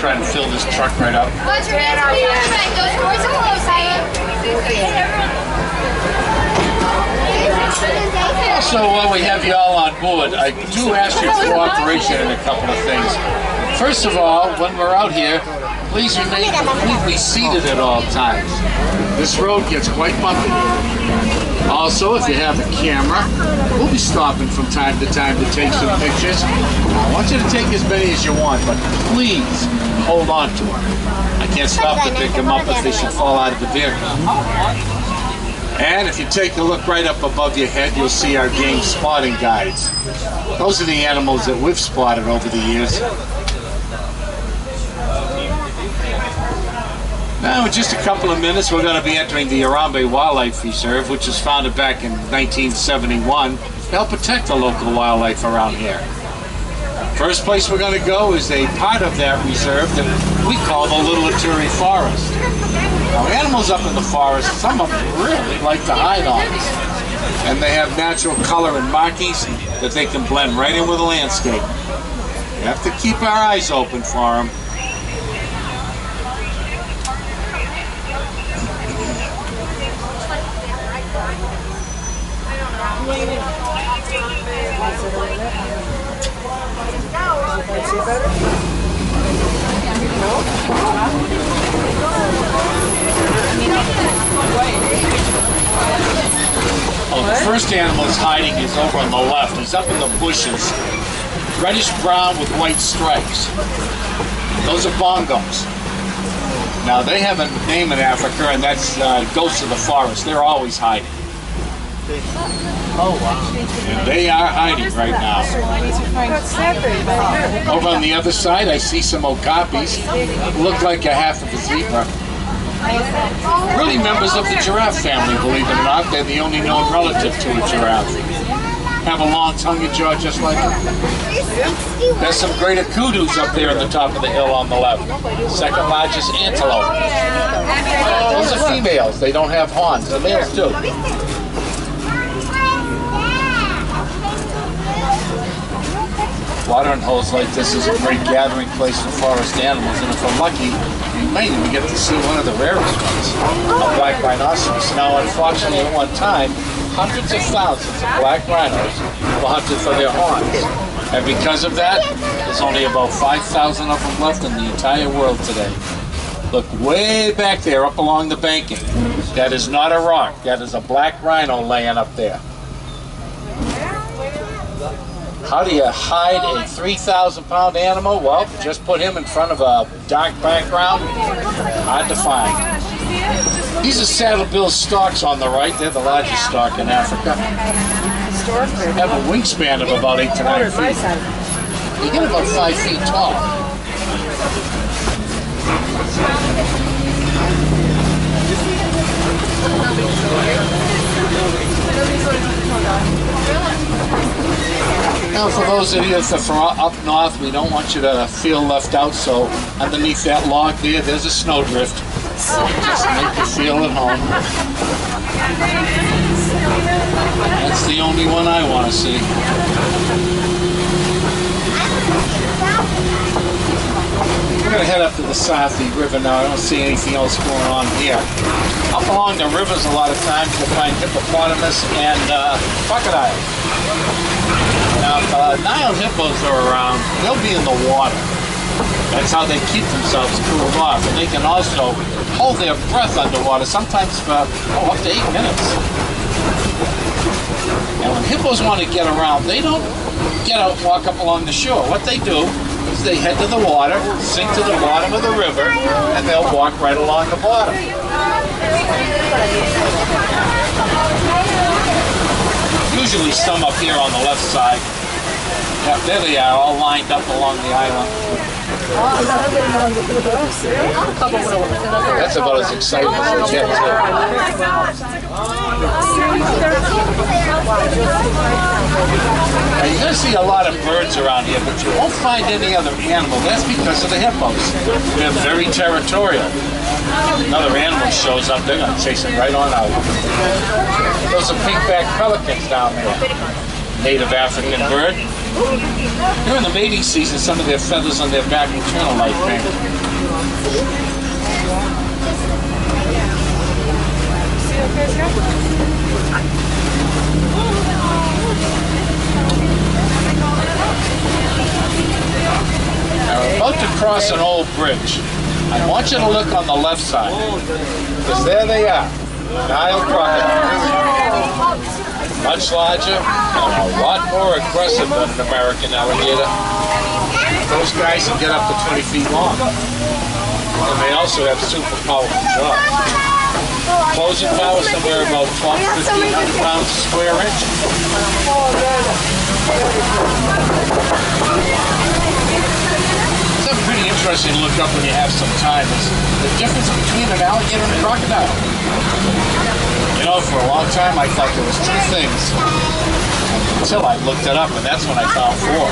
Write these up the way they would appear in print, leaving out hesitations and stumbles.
try to fill this truck right up. Also, while we have you all on board, I do ask your cooperation in a couple of things. First of all, when we're out here, please remain completely seated at all times. This road gets quite bumpy. Also, if you have a camera, we'll be stopping from time to time to take some pictures. I want you to take as many as you want, but please hold on to them. I can't stop to pick them up if they should fall out of the vehicle. And if you take a look right up above your head, you'll see our game spotting guides. Those are the animals that we've spotted over the years. Now, in just a couple of minutes, we're going to be entering the Harambe Wildlife Reserve, which was founded back in 1971 to help protect the local wildlife around here. First place we're going to go is a part of that reserve that we call the Little Aturi Forest. Now, animals up in the forest, some of them really like to hide on us. And they have natural color and markings that they can blend right in with the landscape. We have to keep our eyes open for them. Oh, the first animal is hiding is over on the left. It's up in the bushes. Reddish brown with white stripes. Those are bongos. Now they have a name in Africa, and that's ghosts of the forest. They're always hiding. Oh wow. And they are hiding right now. Over on the other side I see some okapis. Look like a half of a zebra. Really members of the giraffe family, believe it or not. They're the only known relative to a giraffe. Have a long tongue and jaw just like it. There's some greater kudus up there at the top of the hill on the left. Second largest antelope. Those are females. They don't have horns. The males do. Watering holes like this is a great gathering place for forest animals, and if we're lucky, we may even get to see one of the rarest ones, a black rhinoceros. Now, unfortunately, at one time, hundreds of thousands of black rhinos were hunted for their horns, and because of that, there's only about 5,000 of them left in the entire world today. Look way back there, up along the banking. That is not a rock. That is a black rhino laying up there. How do you hide a 3,000-pound animal? Well, just put him in front of a dark background. Hard to find. These are saddle-bill storks on the right. They're the largest stork in Africa. They have a wingspan of about 8 to 9 feet. They get about 5 feet tall. Now, for those of you that are from up north, we don't want you to feel left out, so underneath that log there's a snowdrift. Just make you feel at home. That's the only one I want to see. We're going to head up to the Safi River now. I don't see anything else going on here. Up along the rivers a lot of times you'll find hippopotamus and crocodile. Now, if Nile hippos are around, they'll be in the water. That's how they keep themselves cooled off. And they can also hold their breath underwater, sometimes for up to 8 minutes. And when hippos want to get around, they don't get out and walk up along the shore. What they do is they head to the water, sink to the bottom of the river, and they'll walk right along the bottom. Usually some up here on the left side. Yeah, there they are, all lined up along the island. That's about as exciting as it gets. Now, you're going to see a lot of birds around here, but you won't find any other animal. That's because of the hippos. They're very territorial. Another animal shows up, they're going to chase it right on out. Those are pink-backed pelicans down there. native African bird. During the mating season, some of their feathers on their back will turn a light pink. Now we're about to cross an old bridge. I want you to look on the left side, because there they are, Nile crocodiles. Much larger and a lot more aggressive than an American alligator. Those guys can get up to 20 feet long. And they also have super powerful jaws. Closing power somewhere about 1,200 to 1,500 pounds a square inch. It's a pretty interesting look up when you have some time. It's the difference between an alligator and a crocodile. You know, for a long time I thought there was two things until I looked it up, and that's when I found four.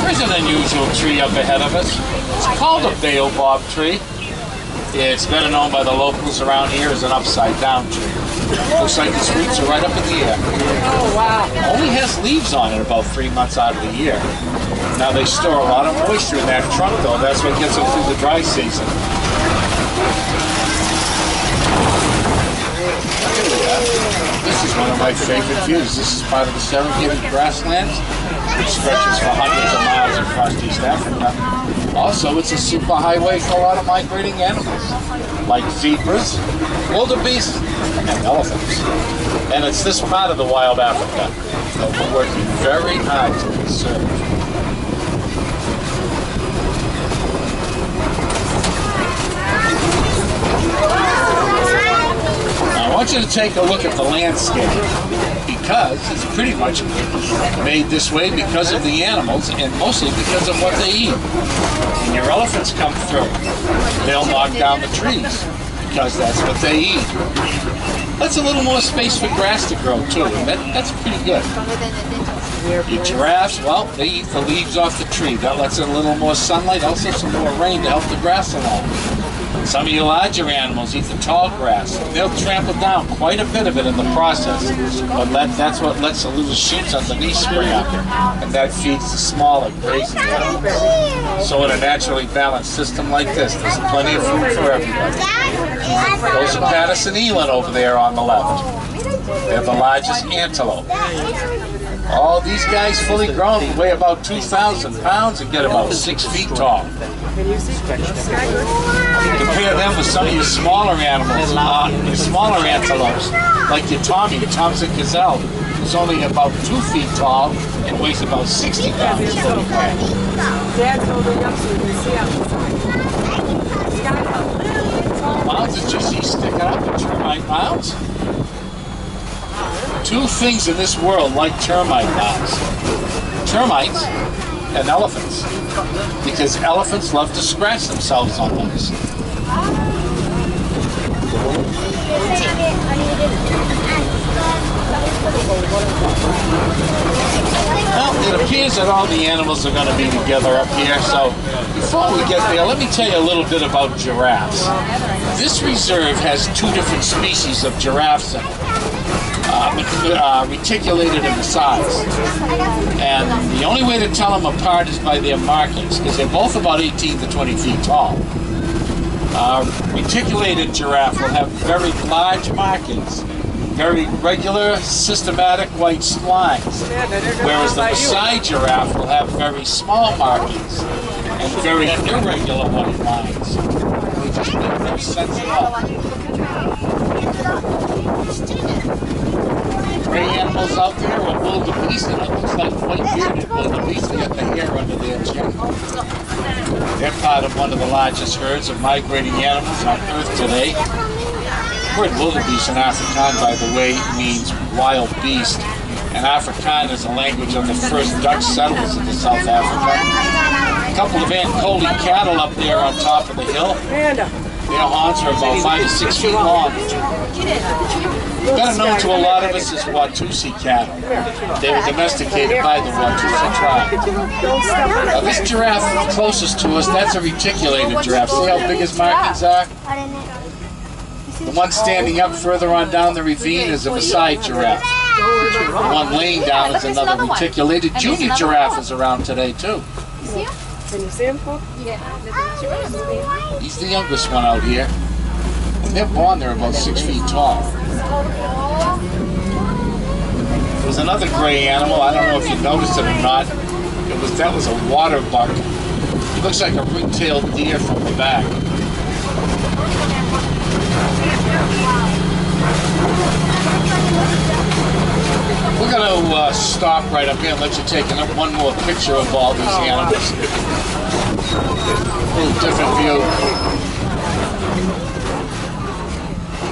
There's an unusual tree up ahead of us. It's called a baobab tree. It's better known by the locals around here as an upside-down tree. Looks like its roots are right up in the air. Oh, wow. Only has leaves on it about 3 months out of the year. Now they store a lot of moisture in that trunk, though. That's what gets them through the dry season. This is one of my favorite views. This is part of the Serengeti grasslands, which stretches for hundreds of miles across East Africa. Also, it's a super highway for a lot of migrating animals, like zebras, wildebeest, and elephants. And it's this part of the wild Africa that we're working very hard to conserve. I want you to take a look at the landscape, because it's pretty much made this way because of the animals and mostly because of what they eat. When your elephants come through, they'll knock down the trees because that's what they eat. That's a little more space for grass to grow too, and that's pretty good. Your giraffes, well, they eat the leaves off the tree. That lets in a little more sunlight, also some more rain to help the grass along. Some of your larger animals eat the tall grass. They'll trample down quite a bit of it in the process, but that's what lets the little shoots underneath spring up, and that feeds the smaller grazing animals. So in a naturally balanced system like this, there's plenty of food for everybody. Those are Patterson eland over there on the left. They're the largest antelope. All these guys fully grown weigh about 2,000 pounds and get about 6 feet tall. Compare them with some of your smaller animals, your smaller antelopes, like your Tommy, the Thompson gazelle, who's only about 2 feet tall and weighs about 60 pounds. Mounds that you see sticking up are termite mounds. Two things in this world like termite mounds: termites and elephants, because elephants love to scratch themselves on those. Well, it appears that all the animals are going to be together up here, so before we get there, let me tell you a little bit about giraffes. This reserve has two different species of giraffes in it. Reticulated in the size. And the only way to tell them apart is by their markings, because they're both about 18 to 20 feet tall. Reticulated giraffe will have very large markings, very regular, systematic white splines, whereas the Maasai giraffe will have very small markings and very irregular white lines. They just make no sense at all. Gray animals out there are wildebeest, and it looks like white-bearded wildebeest. They got the hair under their chin. They're part of one of the largest herds of migrating animals on Earth today. The word wildebeest in Afrikaans, by the way, means wild beast, and Afrikaans is the language of the first Dutch settlers into South Africa. A couple of Ankoli cattle up there on top of the hill. Their horns are about 5 to 6 feet long. Better known to a lot of us as Watusi cattle. They were domesticated by the Watusi tribe. Now this giraffe closest to us, that's a reticulated giraffe. See how big his markings are? The one standing up further on down the ravine is a Maasai giraffe. The one laying down is another reticulated junior giraffe is around today too. He's the youngest one out here. When they're born, they're about 6 feet tall. There's another gray animal. I don't know if you noticed it or not. That was a water buck. He looks like a ring-tailed deer from the back. We're going to stop right up here and let you take one more picture of all these animals. A little different view.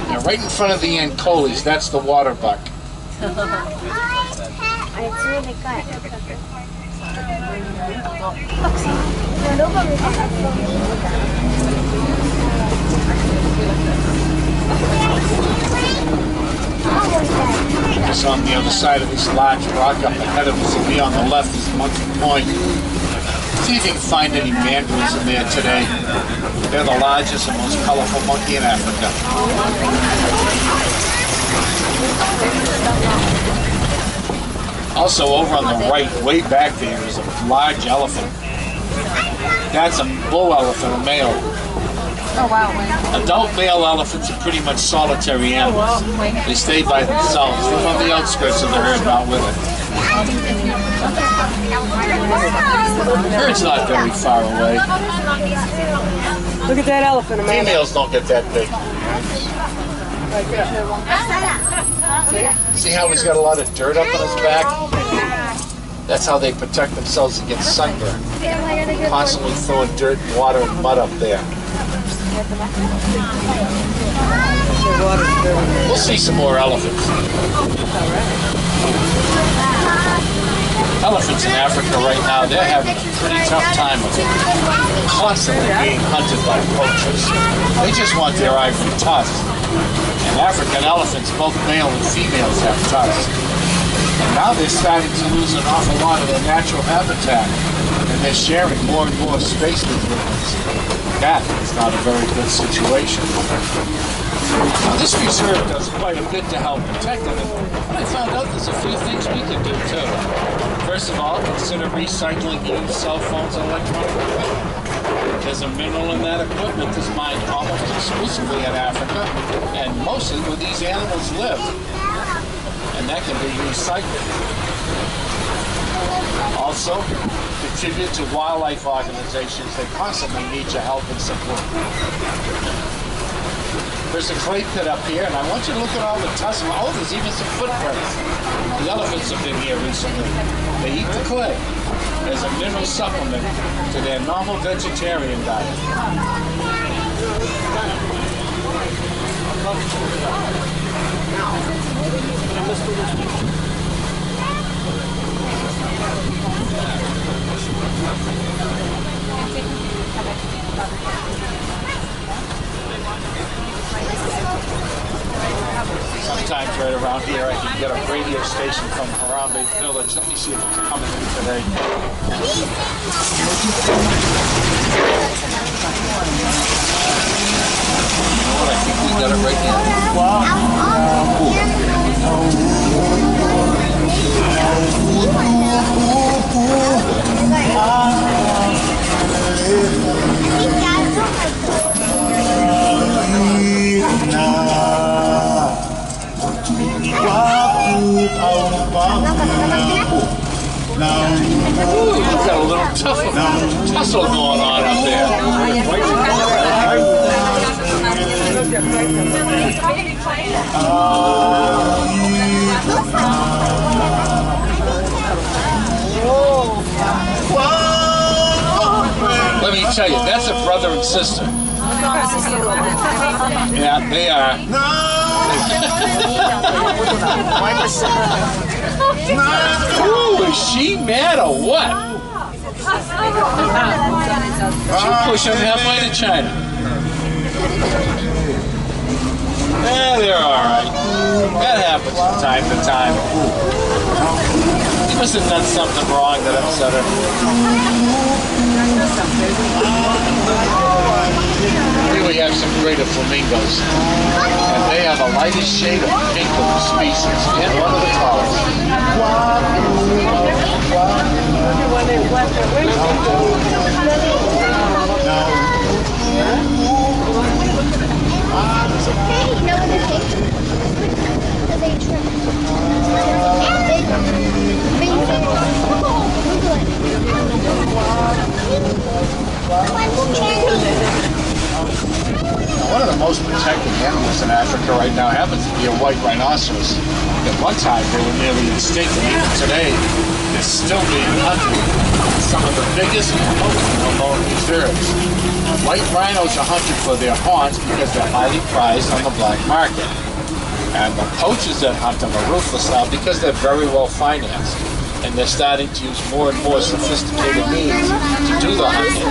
Now, right in front of the Ancolis, that's the water buck. Just on the other side of this large rock up ahead of us, and me on the left is Monkey Point. See if you can find any mandarins in there today. They're the largest and most colorful monkey in Africa. Also over on the right, way back there, is a large elephant. That's a bull elephant, a male. Oh wow. Adult male elephants are pretty much solitary animals. They stay by themselves. They're on the outskirts of the herd, not with it. The herd's not very far away. Look at that elephant, Amanda. Females don't get that big. See how he's got a lot of dirt up on his back? That's how they protect themselves against sunburn. Constantly throwing dirt, water, and mud up there. We'll see some more elephants. Elephants in Africa right now, they're having a pretty tough time of it. Constantly being hunted by poachers. They just want their ivory tusks. And African elephants, both male and females, have tusks. And now they're starting to lose an awful lot of their natural habitat. And they're sharing more and more space with humans. That is not a very good situation. Now, this reserve does quite a bit to help protect them. And I found out there's a few things we can do too. First of all, consider recycling used cell phones and electronic equipment. There's a mineral in that equipment that's mined almost exclusively in Africa, and mostly where these animals live. And that can be recycled. Also, contribute to wildlife organizations that constantly need your help and support. There's a clay pit up here, and I want you to look at all the tusks. Oh, there's even some footprints. The elephants have been here recently. They eat the clay as a mineral supplement to their normal vegetarian diet. Sometimes right around here I can get a radio station from Harambe Village. Let me see if it's coming in today. You know what? I think we got it right here. Ooh, you've got a little tussle going on up there. Let me tell you, that's a brother and sister. Yeah, they are. Ooh, is she mad or what? She'll push him halfway to China. Yeah, they're alright. That happens from time to time. He must have done something wrong that upset her. Here we have have some greater flamingos. And they are the lightest shade of pink of the species and one of the tallest. One of the most protected animals in Africa right now happens to be a white rhinoceros. At one time they were nearly extinct, and even today they're still being hunted in some of the biggest and most remote reserves. White rhinos are hunted for their haunts because they're highly prized on the black market. And the poachers that hunt them are ruthless now because they're very well financed. And they're starting to use more and more sophisticated means to do the hunting.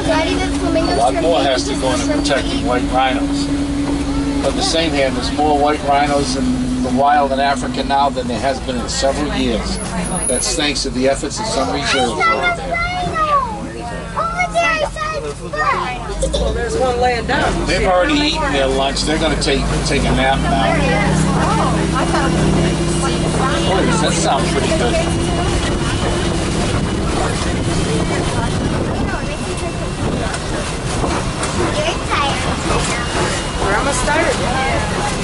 A lot more has to go into protecting white rhinos. On the same hand, there's more white rhinos in the wild in Africa now than there has been in several years. That's thanks to the efforts of some reserves over there. Well, there's one laying down. They've already eaten their lunch. They're going to take a nap now. Boy, does that sound pretty good. We're almost started.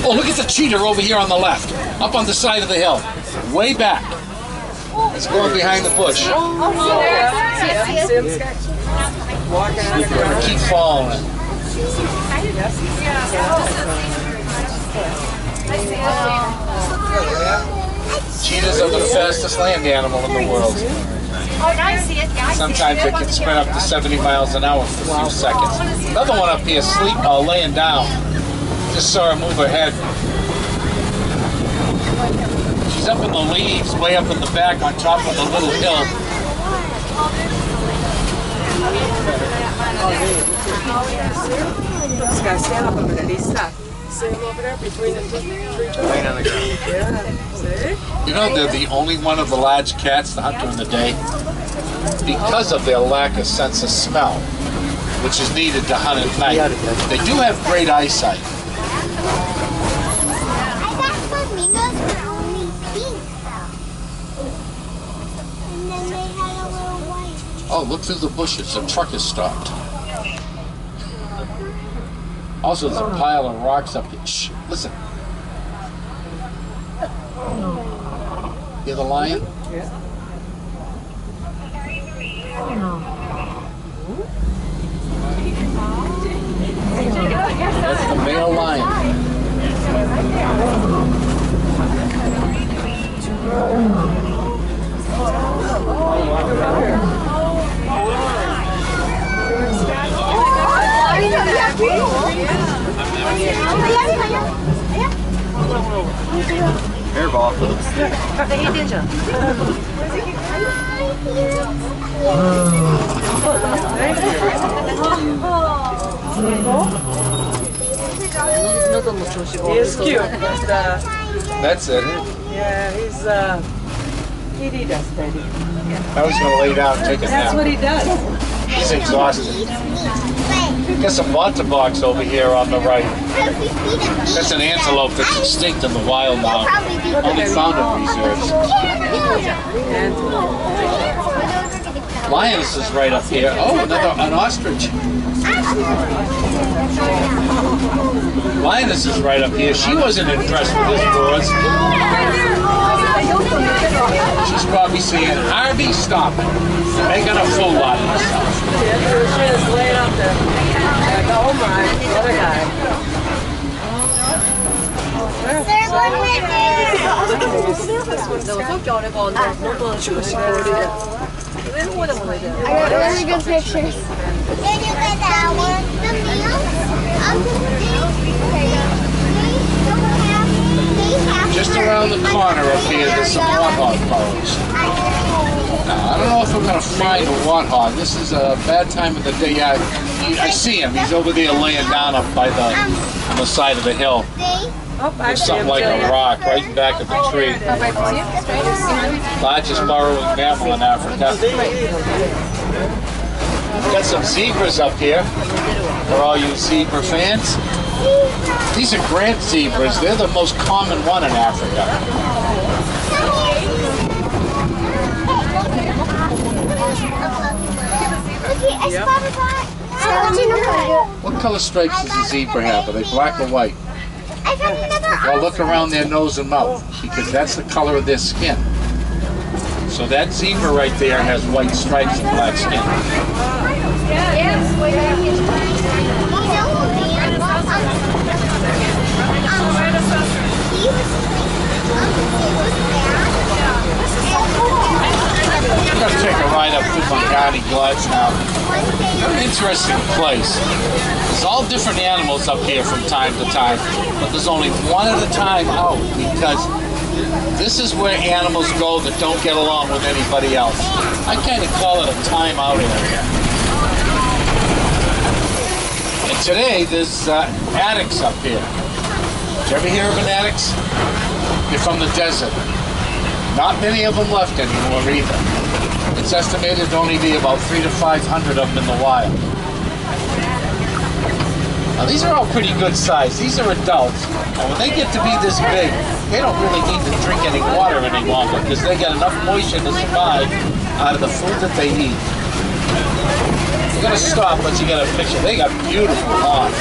Oh, look at the cheetah over here on the left, up on the side of the hill, way back. It's going behind the bush. We're going to keep following it. Cheetahs are the fastest land animal in the world. Sometimes they can sprint up to 70 miles an hour for a few seconds. Another one up here, laying down. Just saw her move her head. She's up in the leaves, way up in the back on top of the little hill. You know, they're the only one of the large cats to hunt during the day because of their lack of sense of smell, which is needed to hunt at night. They do have great eyesight. I thought flamingos were only pink, though. And then they had a little white. Oh, look through the bushes. The truck is stopped. Also, there's a pile of rocks up here. Shh, listen. Hear the lion? Yeah. That's the male lion. Hairball. He's cute. That's it. Yeah, he's kitty does baby. I was going to lay down and take a That's nap. what he does. He's exhausted. Got some box over here on the right. That's an antelope that's extinct in the wild now. Only found in reserves. Lioness is right up here. Oh, an ostrich. Lioness is right up here. She wasn't impressed with this drawers. She's probably saying, Harvey, stop it. You're making a fool out of yourself. She is laying up there. Oh my, what a guy. I got really good pictures. Then you get that one. The meal of the Just around the corner up here, there's some warthog burrows. Now, I don't know if we're going to find a warthog. This is a bad time of the day. I see him. He's over there laying down up by on the side of the hill. There's something like a rock right in back of the tree. Largest burrowing mammal in Africa. Got some zebras up here for all you zebra fans. These are grand zebras. They're the most common one in Africa. What color stripes does a zebra have? Are they black or white? Well, look around their nose and mouth, because that's the color of their skin. So that zebra right there has white stripes and black skin. I'm going to take a ride up to Bangani Glides now. Very interesting place. There's all different animals up here from time to time, but there's only one at a time out, because this is where animals go that don't get along with anybody else. I kind of call it a timeout area. And today there's addicts up here. Did you ever hear of an addicts? They're from the desert. Not many of them left anymore either. It's estimated to only be about 300 to 500 of them in the wild. Now these are all pretty good size. These are adults, and when they get to be this big, they don't really need to drink any water any longer, because they get enough moisture to survive out of the food that they eat. We're going to stop, let you get a picture. They got beautiful lawns.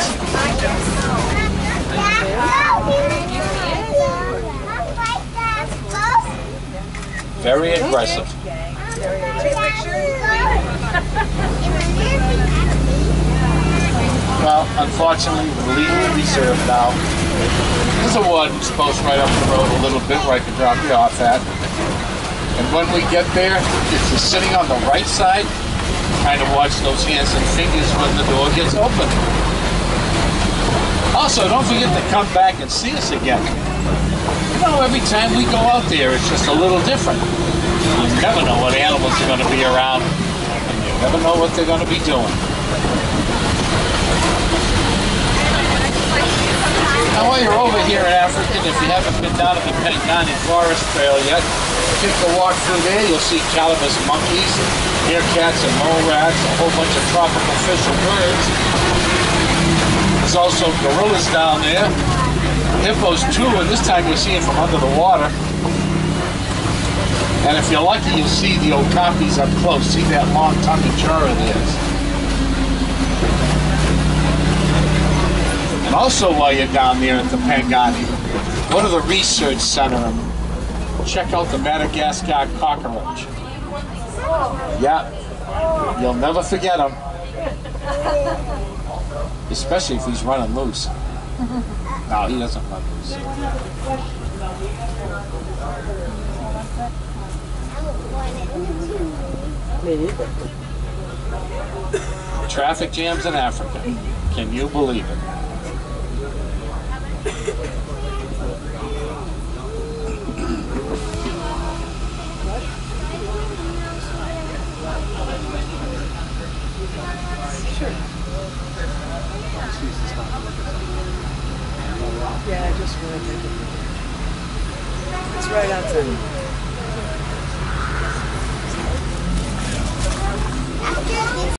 Very aggressive. Well, unfortunately, we're legally reserved now. There's a warden's post right up the road a little bit where I can drop you off at. And when we get there, if you're sitting on the right side, kind of watch those hands and fingers when the door gets open. Also, don't forget to come back and see us again. You know, every time we go out there, it's just a little different. You never know what animals are going to be around, and you never know what they're going to be doing. Now, while you're over here in Africa, if you haven't been down to the Pangani Forest Trail yet, take a walk through there. You'll see calamus monkeys, meerkats and mole rats, a whole bunch of tropical fish and birds. There's also gorillas down there, hippos too, and this time you'll see it from under the water. And if you're lucky, you'll see the okapis up close. See that long-tongued jaw of theirs. And also, while you're down there at the Pangani, go to the research center and check out the Madagascar cockroach. Yeah, you'll never forget him. Especially if he's running loose. No, he doesn't run loose. Traffic jams in Africa. Can you believe it? Sure. Yeah, I just want to take it. It's right outside.